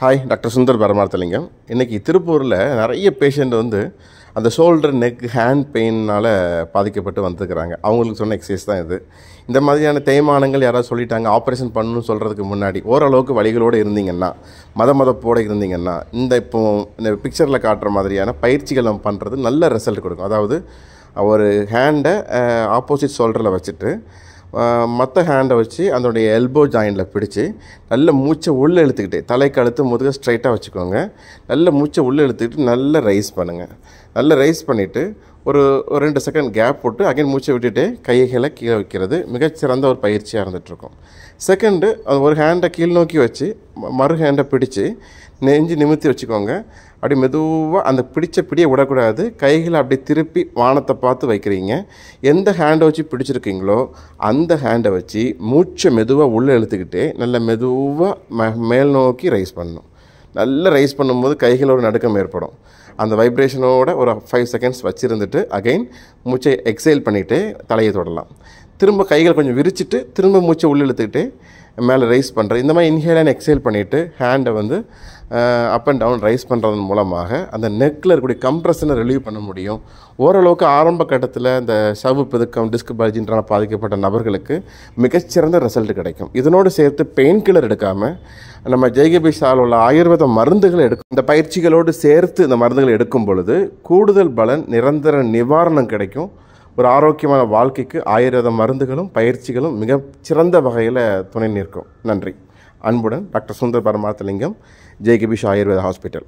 Hi, doctor Sundar Paramarthalingam. இன்றைக்கி திருப்பூரில் நிறைய பேஷண்ட் அந்த ஷோல்டர், நெக், ஹேண்ட் பெயினால் பாதிக்கப்பட்டு வந்துருக்கிறாங்க. அவங்களுக்கு சொன்ன எக்ஸசைஸ் தான் இது. இந்த மாதிரியான தேய்மானங்கள் யாராவது சொல்லிட்டாங்க, ஆப்ரேஷன் பண்ணணும்னு சொல்கிறதுக்கு முன்னாடி ஓரளவுக்கு வலிகளோடு இருந்தீங்கன்னா, மதப்போடு இருந்தீங்கன்னா, இந்த பிக்சரில் காட்டுற மாதிரியான பயிற்சிகள் நம்ம பண்ணுறது நல்ல ரிசல்ட் கொடுக்கும். அதாவது ஒரு ஹேண்டை ஆப்போசிட் ஷோல்டரில் வச்சுட்டு மற்ற ஹேண்டை வச்சு அதனுடைய எல்போ ஜாயிண்டில் பிடிச்சி நல்ல மூச்சை உள்ளே இழுத்துக்கிட்டு, தலைக்கு அழுத்து முதுக ஸ்ட்ரைட்டாக வச்சுக்கோங்க. நல்ல மூச்சை உள்ளே இழுத்துக்கிட்டு நல்லா ரைஸ் பண்ணுங்கள். நல்லா ரைஸ் பண்ணிவிட்டு ஒரு 2 செகண்ட் கேப் போட்டு அகைன் மூச்சை விட்டுட்டு கைகளை கீழே வைக்கிறது மிகச்சிறந்த ஒரு பயிற்சியாக இருந்துகிட்ருக்கும். செகண்டு, அது ஒரு ஹேண்டை கீழ் நோக்கி வச்சு மறு ஹேண்டை பிடிச்சி நெஞ்சு நிமிர்த்தி வச்சுக்கோங்க. அப்படி மெதுவாக அந்த பிடியை விடக்கூடாது. கைகளை அப்படி திருப்பி வானத்தை பார்த்து வைக்கிறீங்க. எந்த ஹேண்டை வச்சு பிடிச்சிருக்கீங்களோ அந்த ஹேண்டை வச்சு மூச்சை மெதுவாக உள்ளே இழுத்துக்கிட்டே நல்ல மெதுவாக மேல் நோக்கி ரைஸ் பண்ணணும். நல்லா ரைஸ் பண்ணும்போது கைகள் ஒரு நடுக்கம் ஏற்படும். அந்த வைப்ரேஷனோட ஒரு 5 செகண்ட்ஸ் வச்சுருந்துட்டு அகைன் மூச்சை எக்ஸைல் பண்ணிவிட்டு தலையை தொடலாம். திரும்ப கைகள் கொஞ்சம் விரிச்சிட்டு திரும்ப மூச்சை உள்ளே இழுத்துக்கிட்டு மேலே ரைஸ் பண்ணுறது. இந்த மாதிரி இன்ஹேல் அண்ட் எக்ஸைல் பண்ணிவிட்டு ஹேண்டை அப் அண்ட் டவுன் ரைஸ் பண்ணுறதன் மூலமாக அந்த நெக்கில் இருக்கக்கூடிய கம்ப்ரெஷனை ரிலீவ் பண்ண முடியும். ஓரளவுக்கு ஆரம்ப கட்டத்தில் இந்த சவ்வு பிதுக்கம், டிஸ்க் பல்ஜின்றால் பாதிக்கப்பட்ட நபர்களுக்கு மிகச்சிறந்த ரிசல்ட் கிடைக்கும். இதனோடு சேர்த்து பெயின் கில்லர் எடுக்காமல் நம்ம ஜெய்கபிஷால் உள்ள ஆயுர்வேத மருந்துகளை எடுக்கும். இந்த பயிற்சிகளோடு சேர்த்து இந்த மருந்துகளை எடுக்கும் பொழுது கூடுதல் பலன், நிரந்தர நிவாரணம் கிடைக்கும். ஒரு ஆரோக்கியமான வாழ்க்கைக்கு ஆயுர்வேத மருந்துகளும் பயிற்சிகளும் மிகச்சிறந்த வகையில் துணை நிற்கும். நன்றி. அன்புடன் டாக்டர் சுந்தர் பரமார்த்தலிங்கம், ஜெய்கபிஷ் ஆயுர்வேத ஹாஸ்பிட்டல்.